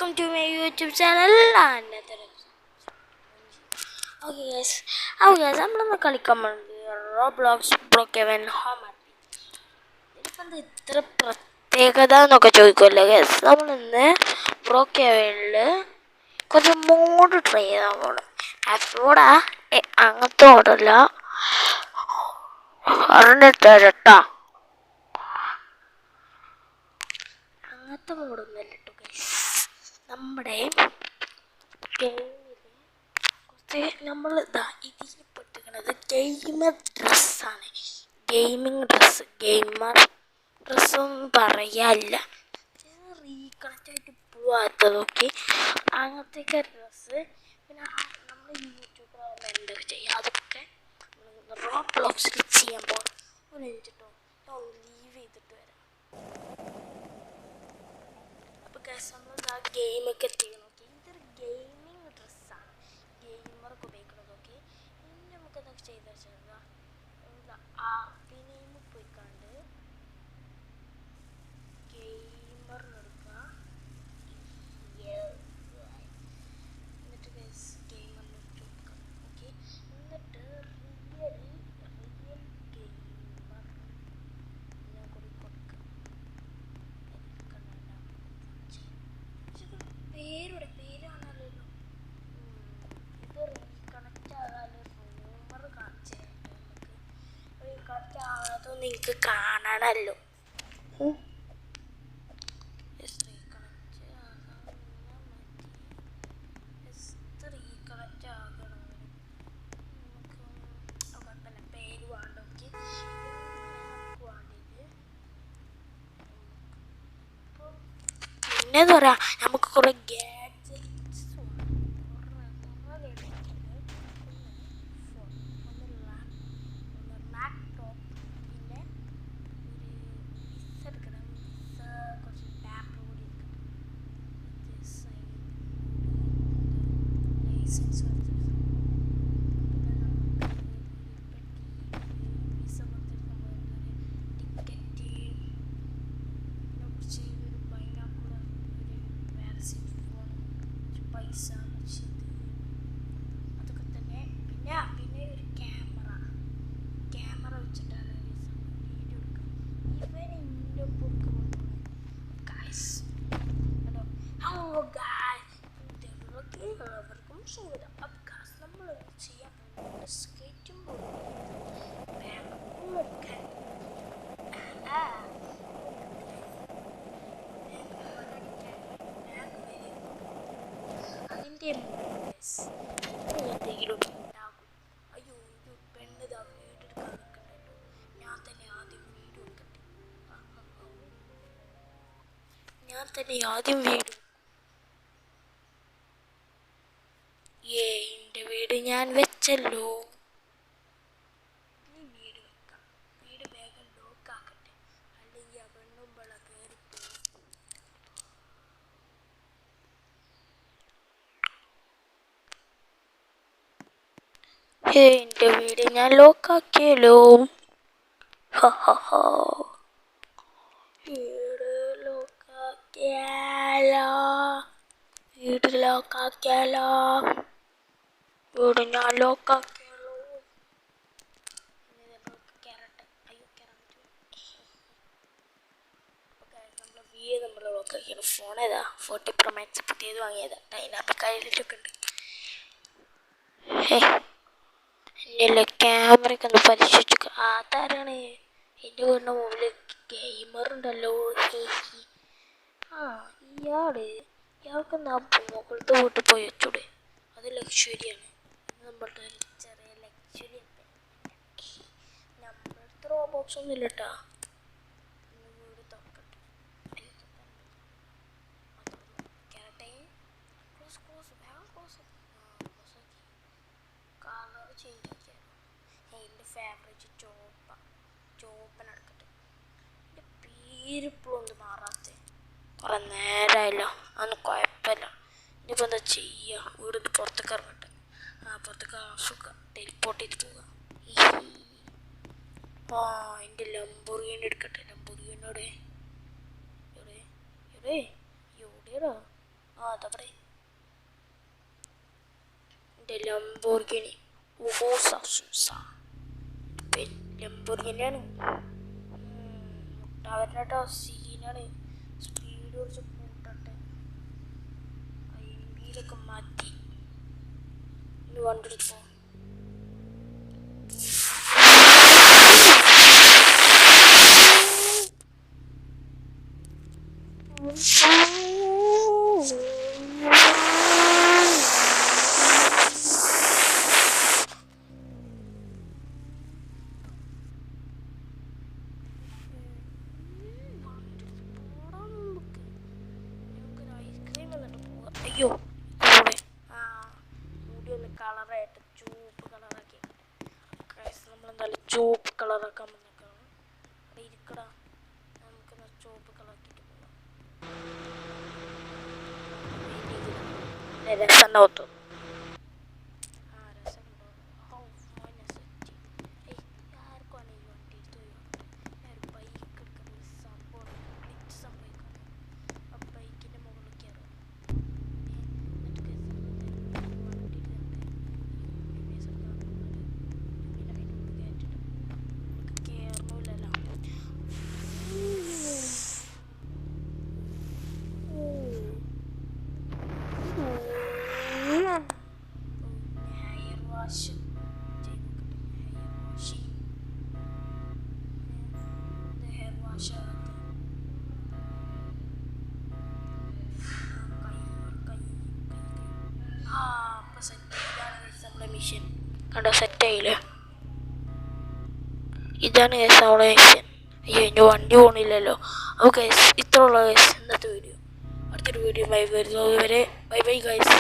welcome to my YouTube channel. Okay guys, നമ്മളൊന്ന് കളിക്കാൻ പോകുന്നത് റോബ്ലോക്സ് ബ്രോക്കെവൻ ഹോം ആപ്പി. ഇതിപ്പം ഇത്ര പ്രത്യേകത എന്നൊക്കെ ചോദിക്കുമല്ലോ ഗൈസ്. നമ്മളിന്ന് ബ്രോക്കെവനിൽ കുറച്ച് മോഡ് ട്രൈ ചെയ്താൽ പോകണം. മോഡാ അങ്ങനത്തെ മോഡല്ല, അറിഞ്ഞിട്ടാ അങ്ങനത്തെ മോഡൊന്നുമല്ല കേട്ടോ ഗൈസ്. നമ്മുടെ നമ്മൾ ഇതിൽ പെട്ടിരിക്കുന്നത് ഗെയിമർ ഡ്രസ്സാണ്. ഗെയിമിങ് ഡ്രസ്സ്, ഗെയിമർ ഡ്രസ്സൊന്നും പറയാനില്ല. റീകണക്റ്റായിട്ട് പോവാത്തതൊക്കെ അങ്ങനത്തെയൊക്കെ ഡ്രസ്സ്. പിന്നെ നമ്മൾ യൂട്യൂബിൽ എന്തൊക്കെ ചെയ്യുക അതൊക്കെ റോബ്ലോക്സിൽ ചെയ്യാൻ പോകണം. ഒന്ന് എഴുതിട്ടോ, ഞാൻ ലീവ് ചെയ്തിട്ട് വരാം. അപ്പോൾ ഗൈസ് നമ്മൾ ആ ഗെയിമൊക്കെ ചെയ്യണം. ഇതൊരു ഗെയിമിങ് ഡ്രസ്സാണ്, ഗെയിമർക്ക് ഉപയോഗിക്കുന്നതൊക്കെ. ഇനി നമുക്ക് എന്തൊക്കെ ചെയ്ത് വെച്ചാൽ ആപ്പിനെയും പോയിക്കാണ്ട് ഗെയിമറിനെടുക്കുക. എന്നിട്ട് ഗെയിമറിനെടുത്ത് കൊടുക്കുക. ഓക്കെ, എന്നിട്ട് റിയൽ ഗെയിമർ ഞാൻ കൂടി കൊടുക്കുക. പേരാണല്ലോ ഇത് റീകണക്റ്റ് ആകാതെ റൂമർ കാണിച്ചു തരാം. നമുക്ക് റീകണക്റ്റ് ആകാതൊന്നും നിങ്ങൾക്ക് കാണണമല്ലോ. റീകണക്റ്റ് ആകാൻ റീകണക്റ്റ് ആകണം. നമുക്ക് കുഴപ്പമില്ല, പേര് വേണ്ടോക്കെ വേണ്ടിയിട്ട്. പിന്നെ എന്താ പറയുക, നമുക്ക് കുറേ അതൊക്കെ തന്നെ. പിന്നെ ഒരു ക്യാമറ വെച്ചിട്ടാണ് വീഡിയോ എടുക്കുക. ഇവൻ ഇൻ്റെ എല്ലാവർക്കും സ്വാഗതം. അബ്കാസ് നമ്മൾ ചെയ്യാൻ പോകുന്നത് സ്കേറ്റും അതിൻ്റെ എന്തെങ്കിലും ഉണ്ടാകും. അയ്യോ, ഒരു പെണ്ണ് ഇതാ വീടെടുക്കാൻ നിൽക്കണ്ടോ. ഞാൻ തന്നെ ആദ്യം വീട് എൻ്റെ വീട് ഞാൻ വെച്ചല്ലോ. ഇനി വീട് വെക്കാം. വീട് വേഗം ലോക്കാക്കട്ടെ, അല്ലെങ്കിൽ ആ പെണ്ണുമ്പള കയറിപ്പോ. എൻ്റെ വീട് ഞാൻ ലോക്കാക്കിയല്ലോ. വീട് ലോക്കാക്കിയാലോ. വീട് ഞാൻ ലോക്കാക്കിയാലോ. നമ്മൾ ലോക്കാക്കിയാണ്. ഫോൺ ഏതാ? 40 Pro Max പുതിയത് വാങ്ങിയതാ. അതിനകത്ത് കയ്യിലിട്ടൊക്കെ ഉണ്ട്. എൻ്റെ ക്യാമറയൊക്കെ ഒന്ന് പരിശോധിച്ചു. ആരാണ് എൻ്റെ വീടിൻ്റെ മുമ്പിൽ ഗെയിമറുണ്ടല്ലോ. ഇയാൾക്കൊന്ന് ആ മുകളിലത്തെ വീട്ടിൽ പോയി വെച്ചൂടെ? അത് ലക്ഷറിയാണ്. നമ്മളുടെ ചെറിയ ലക്ഷറി നമ്മളടുത്ത് റോബോക്സ് ഒന്നും ഇല്ല കേട്ടാ. വീട് തുറക്കട്ടെ. കളർ ചേഞ്ച് ആക്കിയാലോ. എൻ്റെ ഫേവറേറ്റ് ചോപ്പനെടുക്കട്ടെ. എൻ്റെ പേരിപ്പോഴും ഒന്ന് മാറാത്ത കുറേ നേരമായല്ലോ. അതൊന്നും കുഴപ്പമില്ല. ഇനിയിപ്പോൾ എന്താ ചെയ്യുക? വീടിൻ്റെ പുറത്തേക്ക് ഇറങ്ങട്ടെ. പുറത്തേക്ക് സുഖം ടെലിപ്പോർട്ട് ചെയ്ത് പോവുക. എൻ്റെ ലംബോർഗിനി എടുക്കട്ടെ. ലംബോർഗിനിയോടെ എവിടെയാടാ? ആ അതവിടെ എൻ്റെ ലംബോർഗിനി ഉഹോസ സൂസ ലംബോർഗിനിയാണ്. മുട്ടാവരുടെ സീനാണ്. സ്പീഡ് കുറച്ച് കൂട്ടട്ടെ. 50 മാറ്റി ഇനി വണ്ടെടുത്തോ. അയ്യോ കൂടെ ആ മുടി ഒന്ന് കളറായിട്ട് ചുവപ്പ് കളറാക്കി. നമ്മളെന്തായാലും ചുവപ്പ് കളറാക്കാൻ വന്നേക്കാണ്. അവിടെ ഇരിക്കടാ, നമുക്കെന്നാ ചുവപ്പ് കളറാക്കിയിട്ട് പോകാം. രസം ഉണ്ടാവത്തോ? ആ രസം ഉണ്ടാവും. ആർക്കാണ് ഈ വണ്ടി എടുത്ത് ഞാൻ ബൈക്ക് എടുക്കുന്നത് സംഭവം സംഭവിക്കണം. ആ ബൈക്കിൻ്റെ മുകളിൽ കയറുക. മിഷൻ കണ്ടോ, സെറ്റായില്ലേ? ഇതാണ് ഗൈസ് അവളെ മിഷൻ. അയ്യോ എൻ്റെ വണ്ടി പോകണില്ലല്ലോ. അപ്പോൾ ഗൈസ് ഇത്രയുള്ള ഗൈസ് ഇന്നത്തെ വീഡിയോ. അടുത്തൊരു വീഡിയോ ബൈ വരുന്നത് വരെ ബൈ ബൈ ഗൈസ്.